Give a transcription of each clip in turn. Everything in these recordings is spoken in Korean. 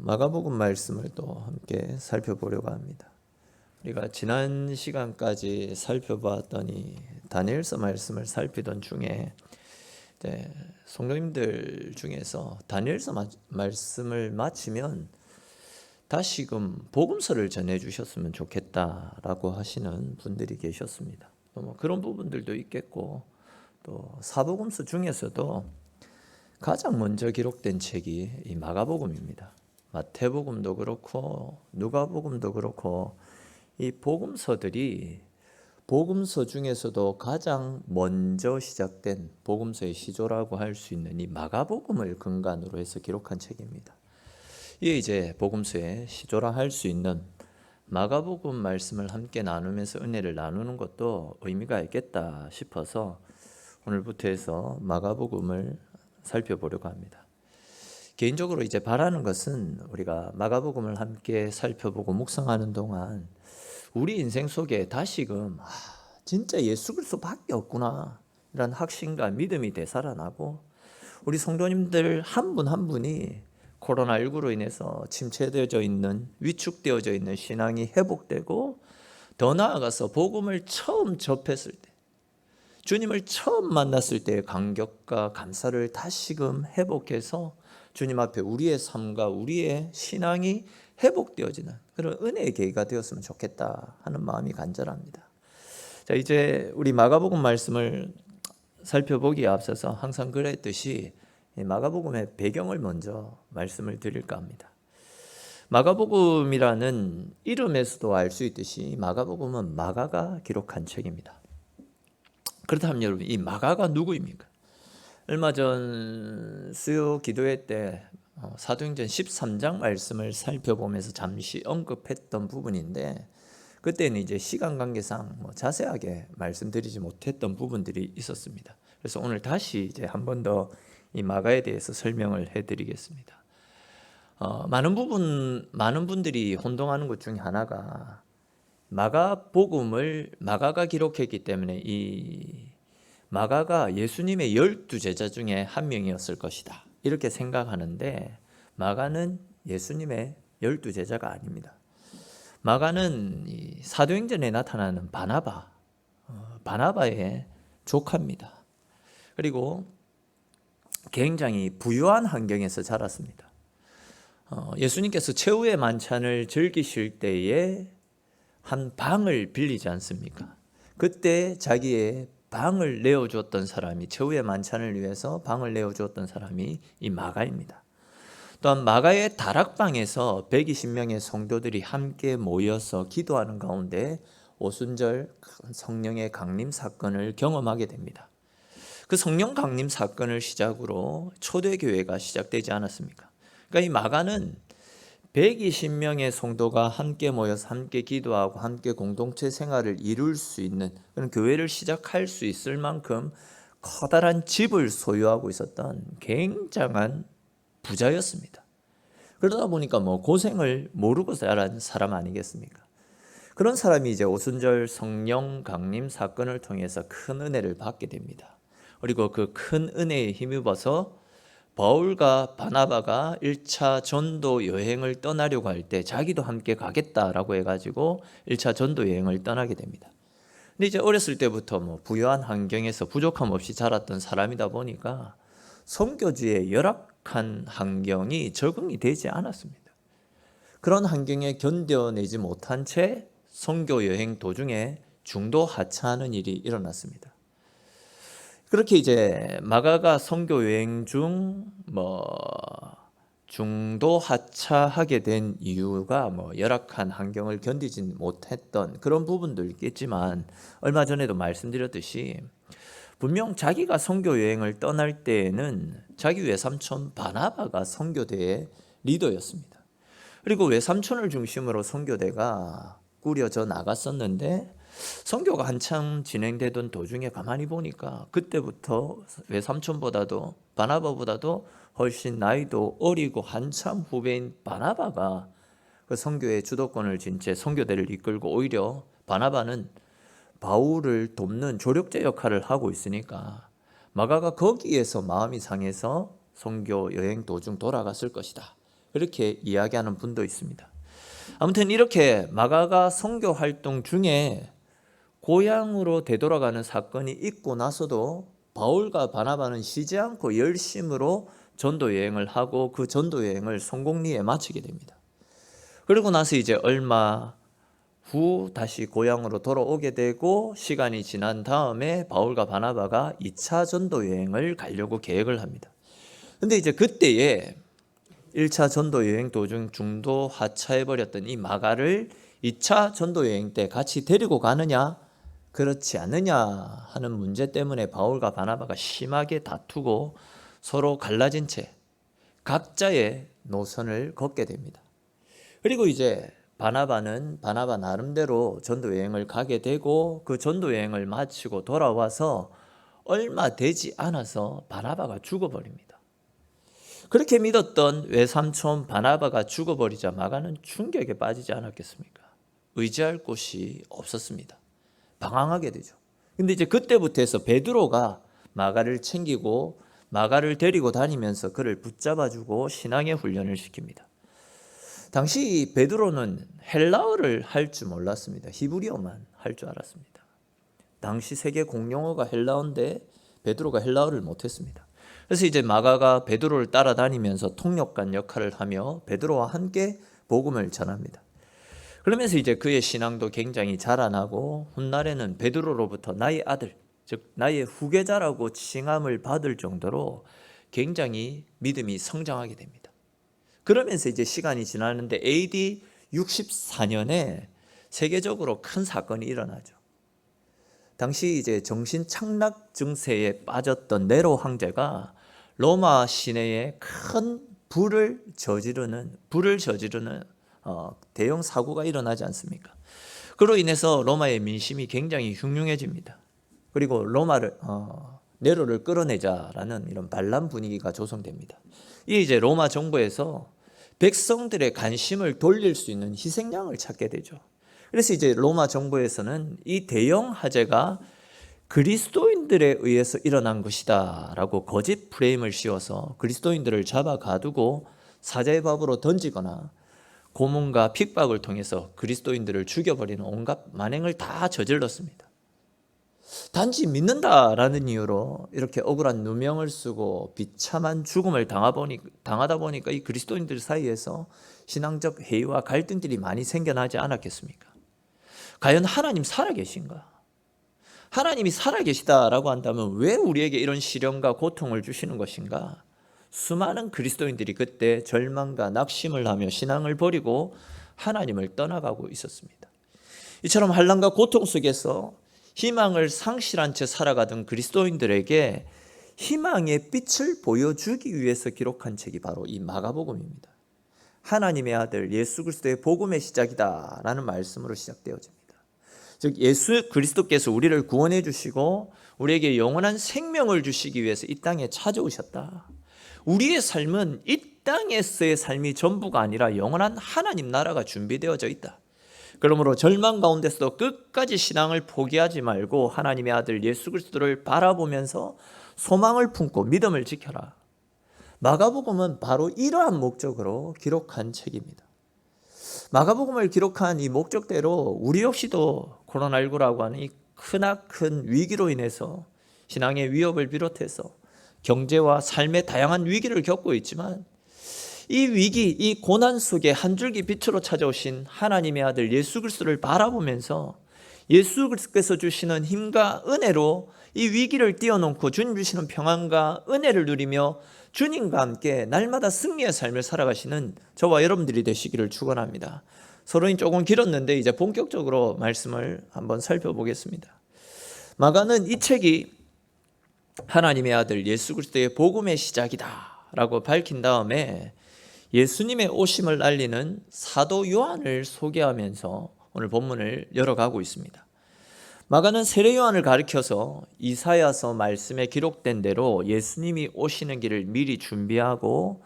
마가복음 말씀을 또 함께 살펴보려고 합니다. 우리가 지난 시간까지 살펴봤더니 다니엘서 말씀을 살피던 중에 성도님들 중에서 다니엘서 말씀을 마치면 다시금 복음서를 전해주셨으면 좋겠다라고 하시는 분들이 계셨습니다. 또 그런 부분들도 있겠고, 또 사복음서 중에서도 가장 먼저 기록된 책이 이 마가복음입니다. 마태복음도 그렇고 누가복음도 그렇고 이 복음서들이 복음서 중에서도 가장 먼저 시작된 복음서의 시조라고 할 수 있는 이 마가복음을 근간으로 해서 기록한 책입니다. 이게 이제 복음서의 시조라 할 수 있는 마가복음 말씀을 함께 나누면서 은혜를 나누는 것도 의미가 있겠다 싶어서 오늘부터 해서 마가복음을 살펴보려고 합니다. 개인적으로 이제 바라는 것은 우리가 마가복음을 함께 살펴보고 묵상하는 동안 우리 인생 속에 다시금 진짜 예수 그리스도밖에 없구나 이런 확신과 믿음이 되살아나고, 우리 성도님들 한 분 한 분이 코로나19로 인해서 침체되어져 있는, 위축되어져 있는 신앙이 회복되고, 더 나아가서 복음을 처음 접했을 때, 주님을 처음 만났을 때의 감격과 감사를 다시금 회복해서 주님 앞에 우리의 삶과 우리의 신앙이 회복되어지는 그런 은혜의 계기가 되었으면 좋겠다 하는 마음이 간절합니다. 자, 이제 우리 마가복음 말씀을 살펴보기에 앞서서 항상 그랬듯이 마가복음의 배경을 먼저 말씀을 드릴까 합니다. 마가복음이라는 이름에서도 알 수 있듯이 마가복음은 마가가 기록한 책입니다. 그렇다면 여러분, 이 마가가 누구입니까? 얼마 전 수요 기도회 때 사도행전 13장 말씀을 살펴보면서 잠시 언급했던 부분인데, 그때는 이제 시간 관계상 자세하게 말씀드리지 못했던 부분들이 있었습니다. 그래서 오늘 다시 이제 한 번 더 이 마가에 대해서 설명을 해드리겠습니다. 많은 분들이 혼동하는 것 중에 하나가, 마가복음을 마가가 기록했기 때문에 이 마가가 예수님의 12제자 중에 한 명이었을 것이다 이렇게 생각하는데, 마가는 예수님의 12제자가 아닙니다. 마가는 이 사도행전에 나타나는 바나바의 조카입니다. 그리고 굉장히 부유한 환경에서 자랐습니다. 예수님께서 최후의 만찬을 즐기실 때에 한 방을 빌리지 않습니까? 그때 자기의 방을 내어주었던 사람이, 최후의 만찬을 위해서 방을 내어주었던 사람이 이 마가입니다. 또한 마가의 다락방에서 120명의 성도들이 함께 모여서 기도하는 가운데 오순절 성령의 강림 사건을 경험하게 됩니다. 그 성령 강림 사건을 시작으로 초대교회가 시작되지 않았습니까? 그러니까 이 마가는 120명의 성도가 함께 모여서 함께 기도하고 함께 공동체 생활을 이룰 수 있는 그런 교회를 시작할 수 있을 만큼 커다란 집을 소유하고 있었던 굉장한 부자였습니다. 그러다 보니까 고생을 모르고 자란 사람 아니겠습니까? 그런 사람이 이제 오순절 성령 강림 사건을 통해서 큰 은혜를 받게 됩니다. 그리고 그 큰 은혜에 힘입어서 바울과 바나바가 1차 전도 여행을 떠나려고 할 때 자기도 함께 가겠다라고 해가지고 1차 전도 여행을 떠나게 됩니다. 근데 이제 어렸을 때부터 부유한 환경에서 부족함 없이 자랐던 사람이다 보니까 선교지의 열악한 환경이 적응이 되지 않았습니다. 그런 환경에 견뎌내지 못한 채 선교 여행 도중에 중도 하차하는 일이 일어났습니다. 그렇게 이제 마가가 선교 여행 중 중도 하차하게 된 이유가 열악한 환경을 견디지 못했던 그런 부분도 있겠지만, 얼마 전에도 말씀드렸듯이 분명 자기가 선교 여행을 떠날 때에는 자기 외삼촌 바나바가 선교대의 리더였습니다. 그리고 외삼촌을 중심으로 선교대가 꾸려져 나갔었는데, 선교가 한참 진행되던 도중에 가만히 보니까 그때부터 외삼촌보다도 바나바보다도 훨씬 나이도 어리고 한참 후배인 바나바가 그 선교의 주도권을 쥔 채 선교대를 이끌고, 오히려 바나바는 바울을 돕는 조력자 역할을 하고 있으니까 마가가 거기에서 마음이 상해서 선교 여행 도중 돌아갔을 것이다. 그렇게 이야기하는 분도 있습니다. 아무튼 이렇게 마가가 선교 활동 중에 고향으로 되돌아가는 사건이 있고 나서도 바울과 바나바는 쉬지 않고 열심으로 전도 여행을 하고 그 전도 여행을 성공리에 마치게 됩니다. 그리고 나서 이제 얼마 후 다시 고향으로 돌아오게 되고 시간이 지난 다음에 바울과 바나바가 2차 전도 여행을 가려고 계획을 합니다. 근데 이제 그때에 1차 전도 여행 도중 중도 하차해버렸던 이 마가를 2차 전도 여행 때 같이 데리고 가느냐 그렇지 않느냐 하는 문제 때문에 바울과 바나바가 심하게 다투고 서로 갈라진 채 각자의 노선을 걷게 됩니다. 그리고 이제 바나바는 바나바 나름대로 전도 여행을 가게 되고 그 전도 여행을 마치고 돌아와서 얼마 되지 않아서 바나바가 죽어버립니다. 그렇게 믿었던 외삼촌 바나바가 죽어버리자 마가는 충격에 빠지지 않았겠습니까? 의지할 곳이 없었습니다. 방황하게 되죠. 근데 이제 그때부터 해서 베드로가 마가를 챙기고 마가를 데리고 다니면서 그를 붙잡아주고 신앙의 훈련을 시킵니다. 당시 베드로는 헬라어를 할 줄 몰랐습니다. 히브리어만 할 줄 알았습니다. 당시 세계 공용어가 헬라어인데 베드로가 헬라어를 못했습니다. 그래서 이제 마가가 베드로를 따라다니면서 통역관 역할을 하며 베드로와 함께 복음을 전합니다. 그러면서 이제 그의 신앙도 굉장히 자라나고 훗날에는 베드로로부터 나의 아들, 즉 나의 후계자라고 칭함을 받을 정도로 굉장히 믿음이 성장하게 됩니다. 그러면서 이제 시간이 지나는데 AD 64년에 세계적으로 큰 사건이 일어나죠. 당시 이제 정신 착락 증세에 빠졌던 네로 황제가 로마 시내에 큰 불을 저지르는 대형 사고가 일어나지 않습니까? 그로 인해서 로마의 민심이 굉장히 흉흉해집니다. 그리고 네로를 끌어내자라는 이런 반란 분위기가 조성됩니다. 이게 이제 로마 정부에서 백성들의 관심을 돌릴 수 있는 희생양을 찾게 되죠. 그래서 이제 로마 정부에서는 이 대형 화재가 그리스도인들에 의해서 일어난 것이다 라고 거짓 프레임을 씌워서 그리스도인들을 잡아 가두고 사자의 밥으로 던지거나 고문과 핍박을 통해서 그리스도인들을 죽여버리는 온갖 만행을 다 저질렀습니다. 단지 믿는다라는 이유로 이렇게 억울한 누명을 쓰고 비참한 죽음을 당하다 보니까 이 그리스도인들 사이에서 신앙적 해이와 갈등들이 많이 생겨나지 않았겠습니까? 과연 하나님 살아계신가? 하나님이 살아계시다라고 한다면 왜 우리에게 이런 시련과 고통을 주시는 것인가? 수많은 그리스도인들이 그때 절망과 낙심을 하며 신앙을 버리고 하나님을 떠나가고 있었습니다. 이처럼 환난과 고통 속에서 희망을 상실한 채 살아가던 그리스도인들에게 희망의 빛을 보여주기 위해서 기록한 책이 바로 이 마가복음입니다. 하나님의 아들 예수 그리스도의 복음의 시작이다 라는 말씀으로 시작되어집니다. 즉 예수 그리스도께서 우리를 구원해 주시고 우리에게 영원한 생명을 주시기 위해서 이 땅에 찾아오셨다. 우리의 삶은 이 땅에서의 삶이 전부가 아니라 영원한 하나님 나라가 준비되어져 있다. 그러므로 절망 가운데서도 끝까지 신앙을 포기하지 말고 하나님의 아들 예수 그리스도를 바라보면서 소망을 품고 믿음을 지켜라. 마가복음은 바로 이러한 목적으로 기록한 책입니다. 마가복음을 기록한 이 목적대로 우리 역시도 코로나19라고 하는 이 크나큰 위기로 인해서 신앙의 위협을 비롯해서 경제와 삶의 다양한 위기를 겪고 있지만 이 위기, 이 고난 속에 한 줄기 빛으로 찾아오신 하나님의 아들 예수 그리스도를 바라보면서 예수 그리스도께서 주시는 힘과 은혜로 이 위기를 뛰어넘고 주님 주시는 평안과 은혜를 누리며 주님과 함께 날마다 승리의 삶을 살아가시는 저와 여러분들이 되시기를 축원합니다. 서론이 조금 길었는데 이제 본격적으로 말씀을 한번 살펴보겠습니다. 마가는 이 책이 하나님의 아들 예수 그리스도의 복음의 시작이다 라고 밝힌 다음에 예수님의 오심을 알리는 사도 요한을 소개하면서 오늘 본문을 열어가고 있습니다. 마가는 세례 요한을 가리켜서 이사야서 말씀에 기록된 대로 예수님이 오시는 길을 미리 준비하고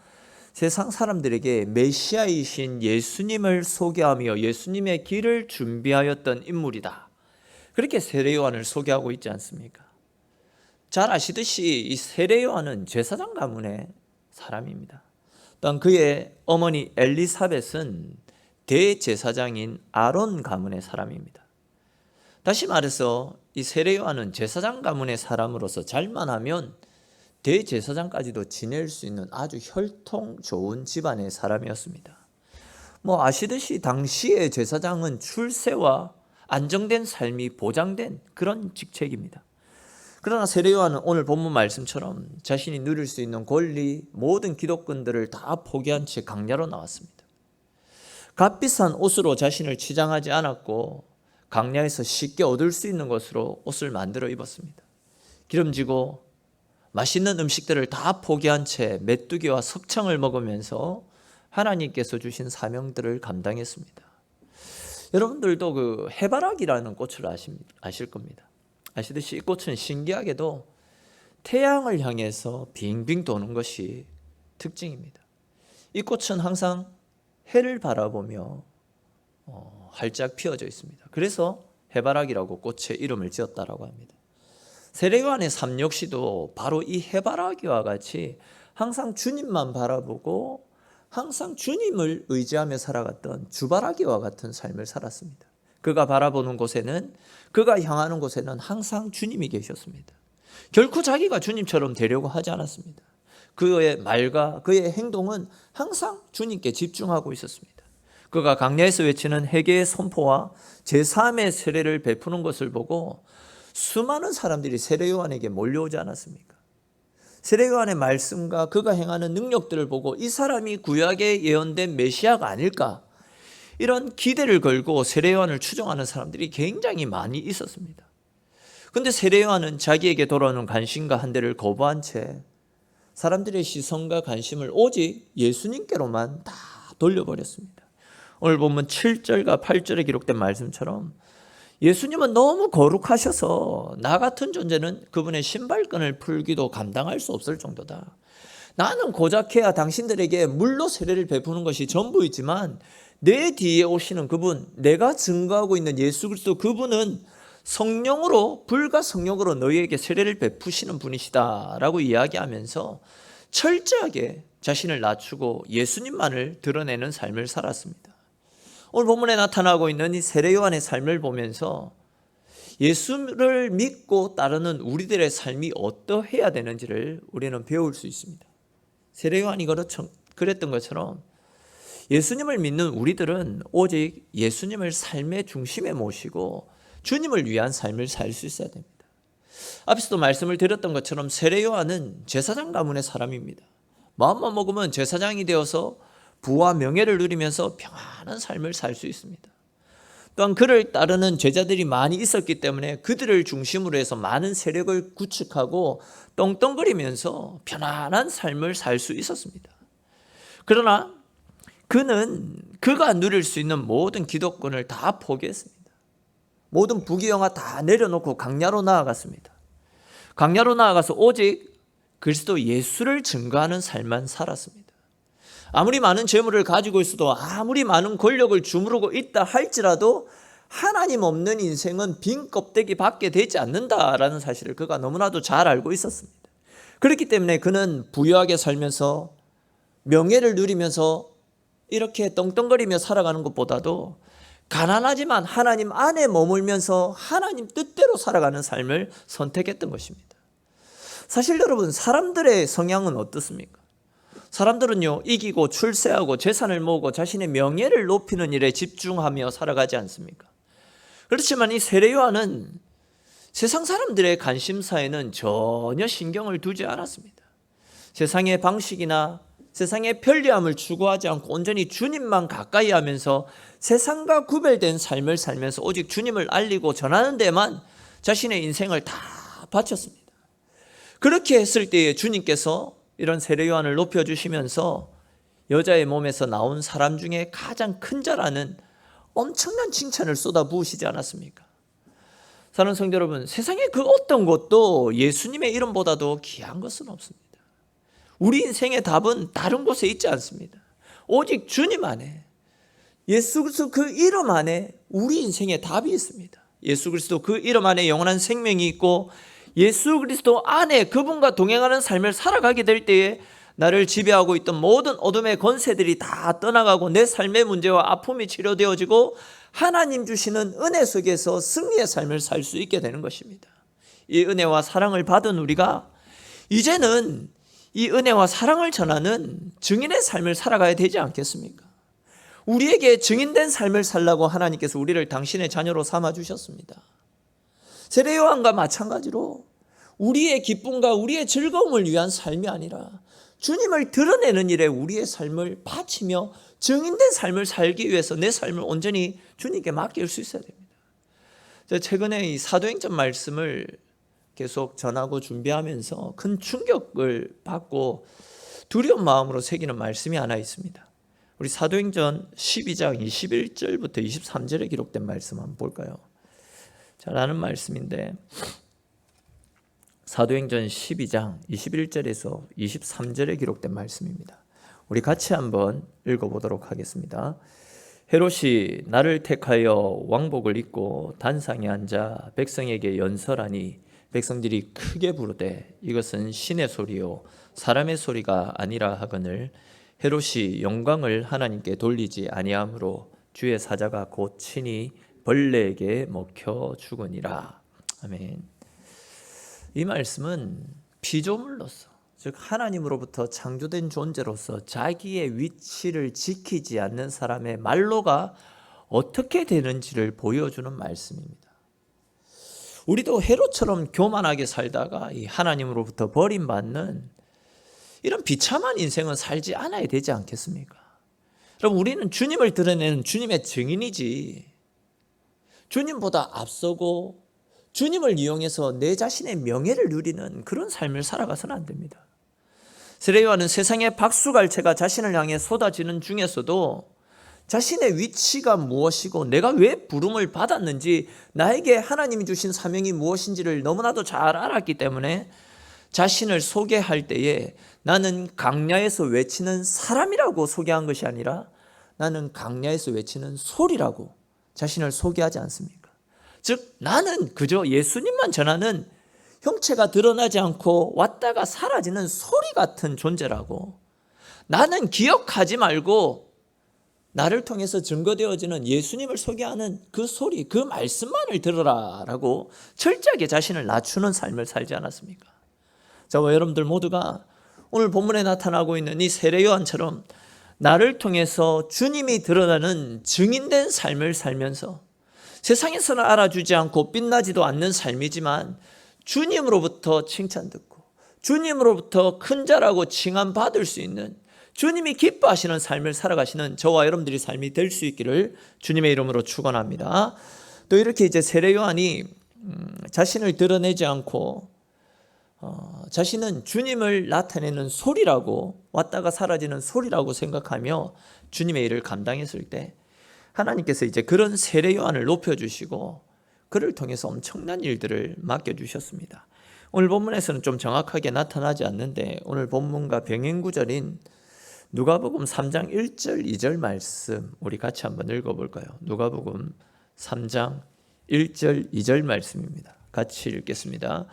세상 사람들에게 메시아이신 예수님을 소개하며 예수님의 길을 준비하였던 인물이다. 그렇게 세례 요한을 소개하고 있지 않습니까? 잘 아시듯이 이 세례 요한은 제사장 가문의 사람입니다. 또한 그의 어머니 엘리사벳은 대제사장인 아론 가문의 사람입니다. 다시 말해서 이 세례 요한은 제사장 가문의 사람으로서 잘만 하면 대제사장까지도 지낼 수 있는 아주 혈통 좋은 집안의 사람이었습니다. 아시듯이 당시의 제사장은 출세와 안정된 삶이 보장된 그런 직책입니다. 그러나 세례 요한은 오늘 본문 말씀처럼 자신이 누릴 수 있는 권리, 모든 기독권들을 다 포기한 채 강야로 나왔습니다. 값비싼 옷으로 자신을 치장하지 않았고 강야에서 쉽게 얻을 수 있는 것으로 옷을 만들어 입었습니다. 기름지고 맛있는 음식들을 다 포기한 채 메뚜기와 석청을 먹으면서 하나님께서 주신 사명들을 감당했습니다. 여러분들도 그 해바라기라는 꽃을 아실 겁니다. 아시듯이 이 꽃은 신기하게도 태양을 향해서 빙빙 도는 것이 특징입니다. 이 꽃은 항상 해를 바라보며 활짝 피어져 있습니다. 그래서 해바라기라고 꽃의 이름을 지었다라고 합니다. 세례 요한의 삶 역시도 바로 이 해바라기와 같이 항상 주님만 바라보고 항상 주님을 의지하며 살아갔던 주바라기와 같은 삶을 살았습니다. 그가 바라보는 곳에는, 그가 향하는 곳에는 항상 주님이 계셨습니다. 결코 자기가 주님처럼 되려고 하지 않았습니다. 그의 말과 그의 행동은 항상 주님께 집중하고 있었습니다. 그가 강야에서 외치는 회개의 선포와 제3의 세례를 베푸는 것을 보고 수많은 사람들이 세례 요한에게 몰려오지 않았습니까? 세례 요한의 말씀과 그가 행하는 능력들을 보고 이 사람이 구약에 예언된 메시아가 아닐까, 이런 기대를 걸고 세례 요한을 추종하는 사람들이 굉장히 많이 있었습니다. 그런데 세례 요한은 자기에게 돌아오는 관심과 한대를 거부한 채 사람들의 시선과 관심을 오직 예수님께로만 다 돌려버렸습니다. 오늘 보면 7절과 8절에 기록된 말씀처럼 예수님은 너무 거룩하셔서 나 같은 존재는 그분의 신발끈을 풀기도 감당할 수 없을 정도다. 나는 고작해야 당신들에게 물로 세례를 베푸는 것이 전부이지만 내 뒤에 오시는 그분, 내가 증거하고 있는 예수 그리스도 그분은 성령으로, 불과 성령으로 너희에게 세례를 베푸시는 분이시다 라고 이야기하면서 철저하게 자신을 낮추고 예수님만을 드러내는 삶을 살았습니다. 오늘 본문에 나타나고 있는 이 세례 요한의 삶을 보면서 예수를 믿고 따르는 우리들의 삶이 어떠해야 되는지를 우리는 배울 수 있습니다. 세례 요한이 그랬던 것처럼 예수님을 믿는 우리들은 오직 예수님을 삶의 중심에 모시고 주님을 위한 삶을 살 수 있어야 됩니다. 앞에서도 말씀을 드렸던 것처럼 세례 요한은 제사장 가문의 사람입니다. 마음만 먹으면 제사장이 되어서 부와 명예를 누리면서 평안한 삶을 살 수 있습니다. 또한 그를 따르는 제자들이 많이 있었기 때문에 그들을 중심으로 해서 많은 세력을 구축하고 떵떵거리면서 편안한 삶을 살 수 있었습니다. 그러나 그는 그가 누릴 수 있는 모든 기독권을 다 포기했습니다. 모든 부귀영화 다 내려놓고 강야로 나아갔습니다. 강야로 나아가서 오직 그리스도 예수를 증거하는 삶만 살았습니다. 아무리 많은 재물을 가지고 있어도, 아무리 많은 권력을 주무르고 있다 할지라도 하나님 없는 인생은 빈 껍데기 밖에 되지 않는다라는 사실을 그가 너무나도 잘 알고 있었습니다. 그렇기 때문에 그는 부유하게 살면서 명예를 누리면서 이렇게 떵떵거리며 살아가는 것보다도 가난하지만 하나님 안에 머물면서 하나님 뜻대로 살아가는 삶을 선택했던 것입니다. 사실 여러분, 사람들의 성향은 어떻습니까? 사람들은요, 이기고 출세하고 재산을 모으고 자신의 명예를 높이는 일에 집중하며 살아가지 않습니까? 그렇지만 이 세례 요한은 세상 사람들의 관심사에는 전혀 신경을 두지 않았습니다. 세상의 방식이나 세상의 편리함을 추구하지 않고 온전히 주님만 가까이 하면서 세상과 구별된 삶을 살면서 오직 주님을 알리고 전하는 데만 자신의 인생을 다 바쳤습니다. 그렇게 했을 때에 주님께서 이런 세례 요한을 높여주시면서 여자의 몸에서 나온 사람 중에 가장 큰 자라는 엄청난 칭찬을 쏟아부으시지 않았습니까? 사랑하는 성도 여러분, 세상의 그 어떤 것도 예수님의 이름보다도 귀한 것은 없습니다. 우리 인생의 답은 다른 곳에 있지 않습니다. 오직 주님 안에, 예수 그리스도 그 이름 안에 우리 인생의 답이 있습니다. 예수 그리스도 그 이름 안에 영원한 생명이 있고 예수 그리스도 안에 그분과 동행하는 삶을 살아가게 될 때에 나를 지배하고 있던 모든 어둠의 권세들이 다 떠나가고 내 삶의 문제와 아픔이 치료되어지고 하나님 주시는 은혜 속에서 승리의 삶을 살 수 있게 되는 것입니다. 이 은혜와 사랑을 받은 우리가 이제는 이 은혜와 사랑을 전하는 증인의 삶을 살아가야 되지 않겠습니까? 우리에게 증인된 삶을 살라고 하나님께서 우리를 당신의 자녀로 삼아 주셨습니다. 세례 요한과 마찬가지로 우리의 기쁨과 우리의 즐거움을 위한 삶이 아니라 주님을 드러내는 일에 우리의 삶을 바치며 증인된 삶을 살기 위해서 내 삶을 온전히 주님께 맡길 수 있어야 됩니다. 제가 최근에 이 사도행전 말씀을 계속 전하고 준비하면서 큰 충격을 받고 두려운 마음으로 새기는 말씀이 하나 있습니다. 우리 사도행전 12장 21절부터 23절에 기록된 말씀 한번 볼까요? 잘 아는 말씀인데 사도행전 12장 21절에서 23절에 기록된 말씀입니다. 우리 같이 한번 읽어보도록 하겠습니다. 헤롯이 나를 택하여 왕복을 입고 단상에 앉아 백성에게 연설하니 백성들이 크게 부르되 이것은 신의 소리요 사람의 소리가 아니라 하거늘 헤롯이 영광을 하나님께 돌리지 아니하므로 주의 사자가 곧 친히 벌레에게 먹혀 죽으니라. 아멘. 이 말씀은 피조물로서 즉 하나님으로부터 창조된 존재로서 자기의 위치를 지키지 않는 사람의 말로가 어떻게 되는지를 보여주는 말씀입니다. 우리도 헤롯처럼 교만하게 살다가 이 하나님으로부터 버림받는 이런 비참한 인생은 살지 않아야 되지 않겠습니까? 그럼 우리는 주님을 드러내는 주님의 증인이지 주님보다 앞서고 주님을 이용해서 내 자신의 명예를 누리는 그런 삶을 살아가서는 안 됩니다. 세례 요한은 세상의 박수갈채가 자신을 향해 쏟아지는 중에서도 자신의 위치가 무엇이고 내가 왜 부름을 받았는지 나에게 하나님이 주신 사명이 무엇인지를 너무나도 잘 알았기 때문에 자신을 소개할 때에 나는 강야에서 외치는 사람이라고 소개한 것이 아니라 나는 강야에서 외치는 소리라고 자신을 소개하지 않습니까? 즉 나는 그저 예수님만 전하는 형체가 드러나지 않고 왔다가 사라지는 소리 같은 존재라고 나는 기억하지 말고 나를 통해서 증거되어지는 예수님을 소개하는 그 소리, 그 말씀만을 들어라 라고 철저하게 자신을 낮추는 삶을 살지 않았습니까? 저와 여러분들 모두가 오늘 본문에 나타나고 있는 이 세례 요한처럼 나를 통해서 주님이 드러나는 증인된 삶을 살면서 세상에서는 알아주지 않고 빛나지도 않는 삶이지만 주님으로부터 칭찬 듣고 주님으로부터 큰 자라고 칭함받을 수 있는 주님이 기뻐하시는 삶을 살아가시는 저와 여러분들의 삶이 될 수 있기를 주님의 이름으로 축원합니다. 또 이렇게 이제 세례 요한이 자신을 드러내지 않고 자신은 주님을 나타내는 소리라고 왔다가 사라지는 소리라고 생각하며 주님의 일을 감당했을 때 하나님께서 이제 그런 세례 요한을 높여주시고 그를 통해서 엄청난 일들을 맡겨주셨습니다. 오늘 본문에서는 좀 정확하게 나타나지 않는데 오늘 본문과 병행구절인 누가복음 3장 1절 2절 말씀 우리 같이 한번 읽어볼까요? 누가복음 3장 1절 2절 말씀입니다. 같이 읽겠습니다.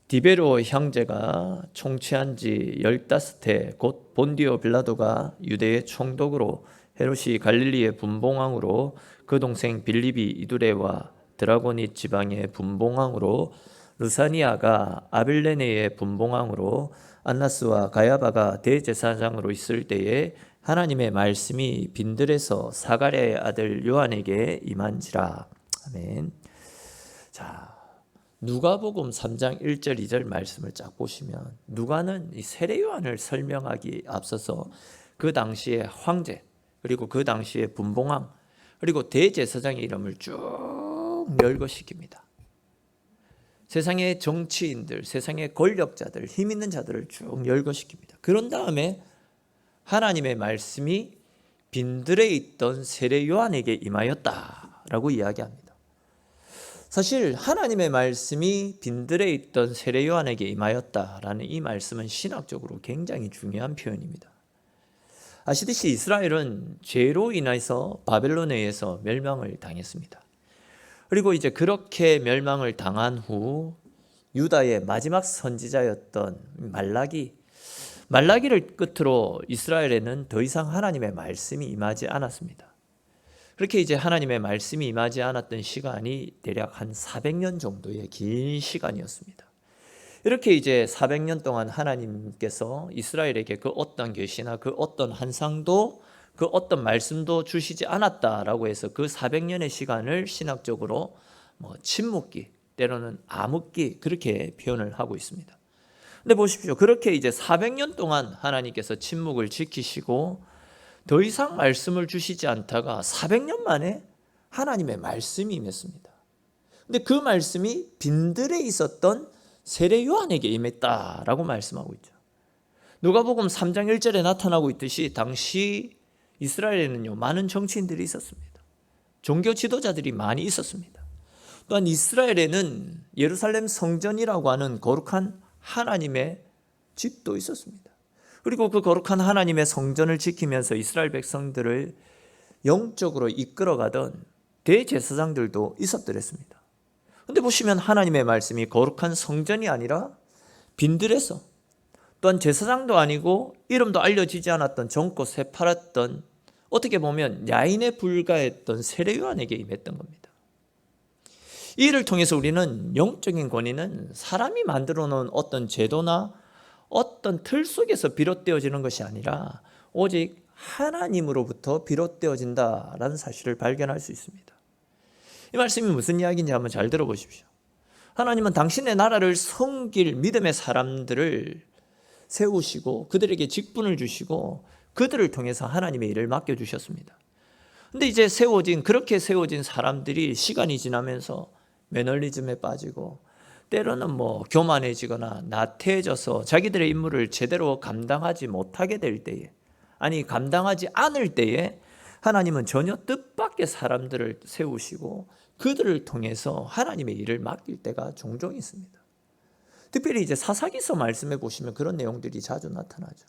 디베로 형제가 총취한 지 15해 곧 본디오 빌라도가 유대의 총독으로 헤롯이 갈릴리의 분봉왕으로 그 동생 빌립이 이두레와 드라고니 지방의 분봉왕으로 루사니아가 아빌레네의 분봉왕으로 안나스와 가야바가 대제사장으로 있을 때에 하나님의 말씀이 빈들에서 사가랴의 아들 요한에게 임한지라. 아멘. 자, 누가복음 3장 1절 2절 말씀을 쫙 보시면 누가는 이 세례 요한을 설명하기 앞서서 그 당시의 황제 그리고 그 당시의 분봉왕 그리고 대제사장의 이름을 쭉 멸거시킵니다. 세상의 정치인들, 세상의 권력자들, 힘 있는 자들을 쭉 열거시킵니다. 그런 다음에 하나님의 말씀이 빈들에 있던 세례 요한에게 임하였다라고 이야기합니다. 사실 하나님의 말씀이 빈들에 있던 세례 요한에게 임하였다라는 이 말씀은 신학적으로 굉장히 중요한 표현입니다. 아시듯이 이스라엘은 죄로 인해서 바벨론에 의해서 멸망을 당했습니다. 그리고 이제 그렇게 멸망을 당한 후 유다의 마지막 선지자였던 말라기 말라기를 끝으로 이스라엘에는 더 이상 하나님의 말씀이 임하지 않았습니다. 그렇게 이제 하나님의 말씀이 임하지 않았던 시간이 대략 한 400년 정도의 긴 시간이었습니다. 이렇게 이제 400년 동안 하나님께서 이스라엘에게 그 어떤 계시나 그 어떤 환상도 그 어떤 말씀도 주시지 않았다라고 해서 그 400년의 시간을 신학적으로 침묵기, 때로는 암흑기 그렇게 표현을 하고 있습니다. 근데 보십시오. 그렇게 이제 400년 동안 하나님께서 침묵을 지키시고 더 이상 말씀을 주시지 않다가 400년 만에 하나님의 말씀이 임했습니다. 근데 그 말씀이 빈들에 있었던 세례 요한에게 임했다라고 말씀하고 있죠. 누가복음 3장 1절에 나타나고 있듯이 당시 이스라엘에는요 많은 정치인들이 있었습니다. 종교 지도자들이 많이 있었습니다. 또한 이스라엘에는 예루살렘 성전이라고 하는 거룩한 하나님의 집도 있었습니다. 그리고 그 거룩한 하나님의 성전을 지키면서 이스라엘 백성들을 영적으로 이끌어가던 대제사장들도 있었더랬습니다. 그런데 보시면 하나님의 말씀이 거룩한 성전이 아니라 빈들에서, 또한 제사장도 아니고 이름도 알려지지 않았던 젊고 새파랗던, 어떻게 보면 야인에 불과했던 세례 요한에게 임했던 겁니다. 이 일을 통해서 우리는 영적인 권위는 사람이 만들어 놓은 어떤 제도나 어떤 틀 속에서 비롯되어지는 것이 아니라 오직 하나님으로부터 비롯되어진다라는 사실을 발견할 수 있습니다. 이 말씀이 무슨 이야기인지 한번 잘 들어보십시오. 하나님은 당신의 나라를 섬길 믿음의 사람들을 세우시고 그들에게 직분을 주시고 그들을 통해서 하나님의 일을 맡겨주셨습니다. 근데 이제 그렇게 세워진 사람들이 시간이 지나면서 매너리즘에 빠지고 때로는 교만해지거나 나태해져서 자기들의 임무를 제대로 감당하지 못하게 될 때에, 아니 감당하지 않을 때에 하나님은 전혀 뜻밖의 사람들을 세우시고 그들을 통해서 하나님의 일을 맡길 때가 종종 있습니다. 특별히 이제 사사기서 말씀해 보시면 그런 내용들이 자주 나타나죠.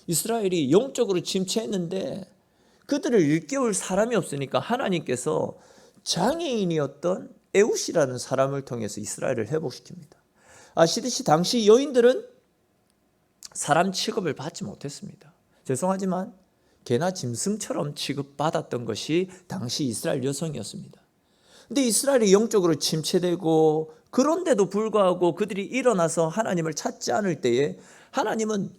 이스라엘이 영적으로 침체했는데 그들을 일깨울 사람이 없으니까 하나님께서 장애인이었던 에웃이라는 사람을 통해서 이스라엘을 회복시킵니다. 아시듯이 당시 여인들은 사람 취급을 받지 못했습니다. 죄송하지만 개나 짐승처럼 취급받았던 것이 당시 이스라엘 여성이었습니다. 근데 이스라엘이 영적으로 침체되고 그런데도 불구하고 그들이 일어나서 하나님을 찾지 않을 때에 하나님은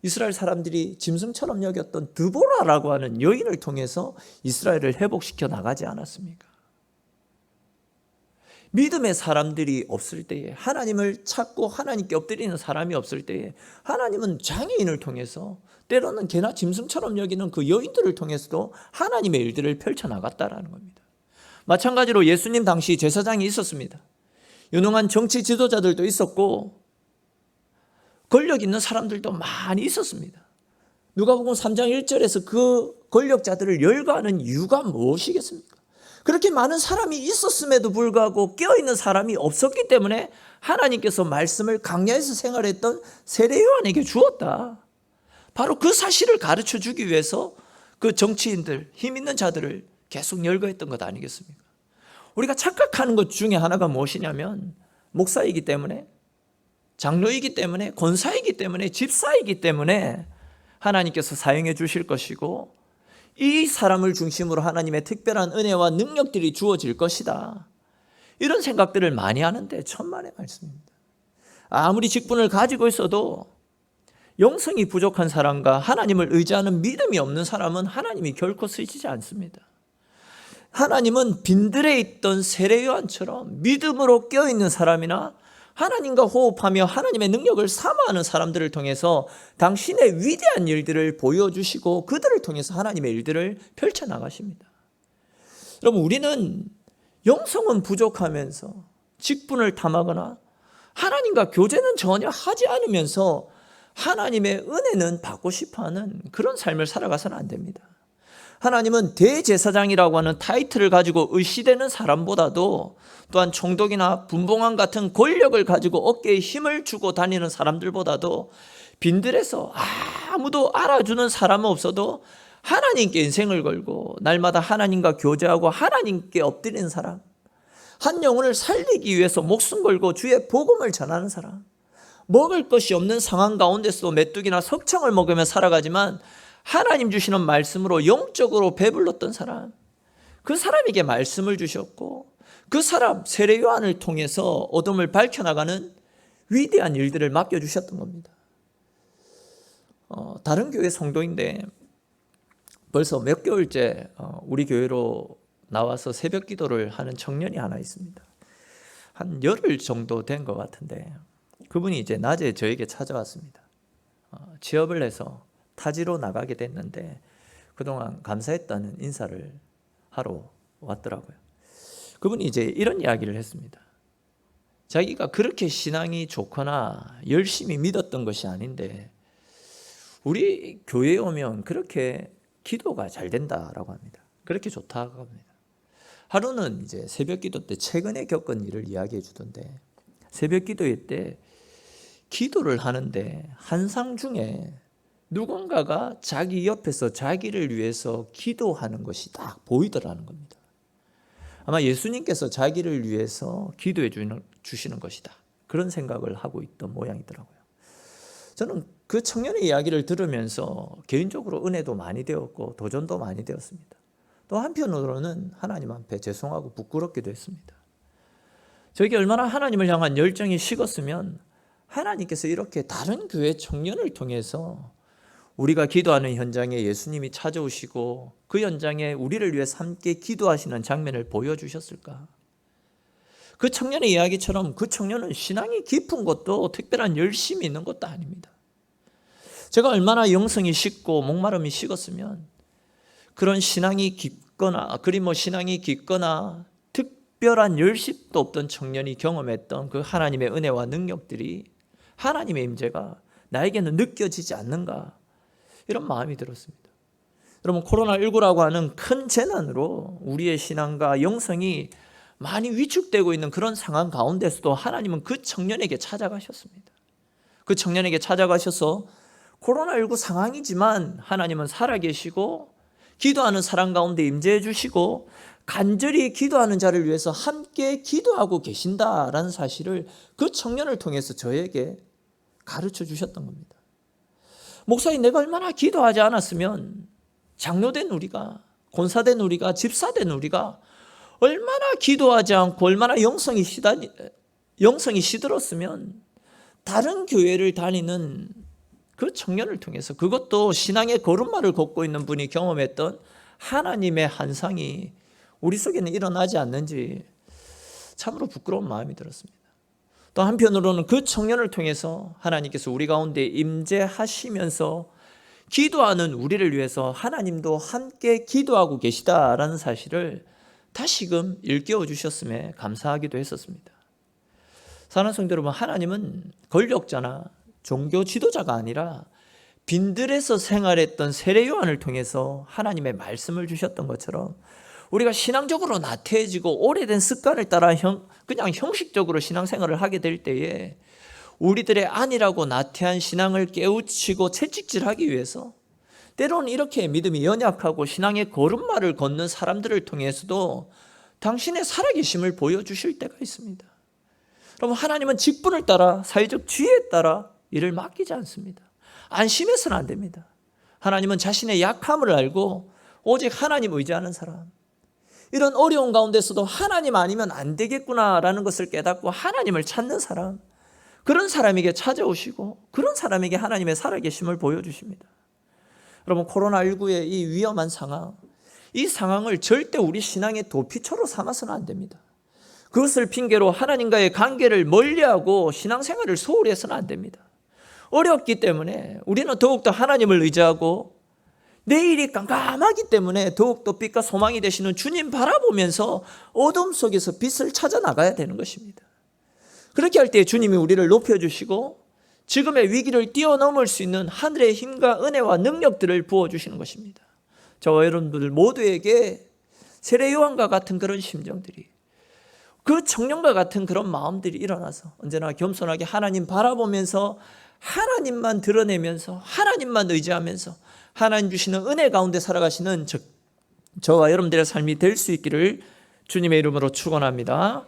이스라엘 사람들이 짐승처럼 여겼던 드보라라고 하는 여인을 통해서 이스라엘을 회복시켜 나가지 않았습니까? 믿음의 사람들이 없을 때에, 하나님을 찾고 하나님께 엎드리는 사람이 없을 때에 하나님은 장애인을 통해서, 때로는 개나 짐승처럼 여기는 그 여인들을 통해서도 하나님의 일들을 펼쳐나갔다라는 겁니다. 마찬가지로 예수님 당시 제사장이 있었습니다. 유능한 정치 지도자들도 있었고 권력 있는 사람들도 많이 있었습니다. 누가복음 3장 1절에서 그 권력자들을 열거하는 이유가 무엇이겠습니까? 그렇게 많은 사람이 있었음에도 불구하고 깨어있는 사람이 없었기 때문에 하나님께서 말씀을 광야에서 생활했던 세례 요한에게 주었다. 바로 그 사실을 가르쳐 주기 위해서 그 정치인들, 힘 있는 자들을 계속 열거했던 것 아니겠습니까? 우리가 착각하는 것 중에 하나가 무엇이냐면 목사이기 때문에, 장로이기 때문에, 권사이기 때문에, 집사이기 때문에 하나님께서 사용해 주실 것이고 이 사람을 중심으로 하나님의 특별한 은혜와 능력들이 주어질 것이다. 이런 생각들을 많이 하는데 천만의 말씀입니다. 아무리 직분을 가지고 있어도 영성이 부족한 사람과 하나님을 의지하는 믿음이 없는 사람은 하나님이 결코 쓰시지 않습니다. 하나님은 빈들에 있던 세례 요한처럼 믿음으로 깨어있는 사람이나 하나님과 호흡하며 하나님의 능력을 사모하는 사람들을 통해서 당신의 위대한 일들을 보여주시고 그들을 통해서 하나님의 일들을 펼쳐나가십니다. 여러분, 우리는 영성은 부족하면서 직분을 탐하거나 하나님과 교제는 전혀 하지 않으면서 하나님의 은혜는 받고 싶어하는 그런 삶을 살아가서는 안 됩니다. 하나님은 대제사장이라고 하는 타이틀을 가지고 의시되는 사람보다도 또한 총독이나 분봉왕 같은 권력을 가지고 어깨에 힘을 주고 다니는 사람들보다도 빈들에서 아무도 알아주는 사람은 없어도 하나님께 인생을 걸고 날마다 하나님과 교제하고 하나님께 엎드리는 사람, 한 영혼을 살리기 위해서 목숨 걸고 주의 복음을 전하는 사람, 먹을 것이 없는 상황 가운데서도 메뚜기나 석청을 먹으며 살아가지만 하나님 주시는 말씀으로 영적으로 배불렀던 사람, 그 사람에게 말씀을 주셨고 그 사람 세례 요한을 통해서 어둠을 밝혀나가는 위대한 일들을 맡겨주셨던 겁니다. 다른 교회 성도인데 벌써 몇 개월째 우리 교회로 나와서 새벽 기도를 하는 청년이 하나 있습니다. 한 열흘 정도 된 것 같은데 그분이 이제 낮에 저에게 찾아왔습니다. 취업을 해서 타지로 나가게 됐는데 그동안 감사했다는 인사를 하러 왔더라고요. 그분이 이제 이런 이야기를 했습니다. 자기가 그렇게 신앙이 좋거나 열심히 믿었던 것이 아닌데 우리 교회에 오면 그렇게 기도가 잘 된다라고 합니다. 그렇게 좋다고 합니다. 하루는 이제 새벽 기도 때 최근에 겪은 일을 이야기해 주던데 새벽 기도회 때 기도를 하는데 한상 중에 누군가가 자기 옆에서 자기를 위해서 기도하는 것이 딱 보이더라는 겁니다. 아마 예수님께서 자기를 위해서 기도해 주시는 것이다. 그런 생각을 하고 있던 모양이더라고요. 저는 그 청년의 이야기를 들으면서 개인적으로 은혜도 많이 되었고 도전도 많이 되었습니다. 또 한편으로는 하나님 앞에 죄송하고 부끄럽기도 했습니다. 저에게 얼마나 하나님을 향한 열정이 식었으면 하나님께서 이렇게 다른 교회 청년을 통해서 우리가 기도하는 현장에 예수님이 찾아오시고 그 현장에 우리를 위해서 함께 기도하시는 장면을 보여주셨을까? 그 청년의 이야기처럼 그 청년은 신앙이 깊은 것도 특별한 열심이 있는 것도 아닙니다. 제가 얼마나 영성이 식고 목마름이 식었으면 그런 신앙이 깊거나 신앙이 깊거나 특별한 열심도 없던 청년이 경험했던 그 하나님의 은혜와 능력들이 하나님의 임재가 나에게는 느껴지지 않는가 이런 마음이 들었습니다. 여러분 코로나19라고 하는 큰 재난으로 우리의 신앙과 영성이 많이 위축되고 있는 그런 상황 가운데서도 하나님은 그 청년에게 찾아가셨습니다. 그 청년에게 찾아가셔서 코로나19 상황이지만 하나님은 살아계시고 기도하는 사람 가운데 임재해 주시고 간절히 기도하는 자를 위해서 함께 기도하고 계신다라는 사실을 그 청년을 통해서 저에게 가르쳐 주셨던 겁니다. 목사님, 내가 얼마나 기도하지 않았으면 장로된 우리가, 권사된 우리가, 집사된 우리가 얼마나 기도하지 않고 얼마나 영성이 시들었으면 다른 교회를 다니는 그 청년을 통해서 그것도 신앙의 걸음마를 걷고 있는 분이 경험했던 하나님의 환상이 우리 속에는 일어나지 않는지 참으로 부끄러운 마음이 들었습니다. 또 한편으로는 그 청년을 통해서 하나님께서 우리 가운데 임재하시면서 기도하는 우리를 위해서 하나님도 함께 기도하고 계시다라는 사실을 다시금 일깨워 주셨음에 감사하기도 했었습니다. 사랑하는 성도 여러분, 하나님은 권력자나 종교 지도자가 아니라 빈들에서 생활했던 세례 요한을 통해서 하나님의 말씀을 주셨던 것처럼 우리가 신앙적으로 나태해지고 오래된 습관을 따라 그냥 형식적으로 신앙생활을 하게 될 때에 우리들의 안이라고 나태한 신앙을 깨우치고 채찍질하기 위해서 때로는 이렇게 믿음이 연약하고 신앙의 걸음마를 걷는 사람들을 통해서도 당신의 살아계심을 보여주실 때가 있습니다. 여러분, 하나님은 직분을 따라 사회적 지위에 따라 일을 맡기지 않습니다. 안심해서는 안 됩니다. 하나님은 자신의 약함을 알고 오직 하나님 의지하는 사람, 이런 어려운 가운데서도 하나님 아니면 안 되겠구나라는 것을 깨닫고 하나님을 찾는 사람, 그런 사람에게 찾아오시고 그런 사람에게 하나님의 살아계심을 보여주십니다. 여러분, 코로나19의 이 위험한 상황, 이 상황을 절대 우리 신앙의 도피처로 삼아서는 안 됩니다. 그것을 핑계로 하나님과의 관계를 멀리하고 신앙생활을 소홀히 해서는 안 됩니다. 어렵기 때문에 우리는 더욱더 하나님을 의지하고 내일이 깜깜하기 때문에 더욱더 빛과 소망이 되시는 주님 바라보면서 어둠 속에서 빛을 찾아 나가야 되는 것입니다. 그렇게 할 때 주님이 우리를 높여주시고 지금의 위기를 뛰어넘을 수 있는 하늘의 힘과 은혜와 능력들을 부어주시는 것입니다. 저와 여러분들 모두에게 세례 요한과 같은 그런 심정들이, 그 청년과 같은 그런 마음들이 일어나서 언제나 겸손하게 하나님 바라보면서 하나님만 드러내면서 하나님만 의지하면서 하나님 주시는 은혜 가운데 살아가시는 저와 여러분들의 삶이 될 수 있기를 주님의 이름으로 축원합니다.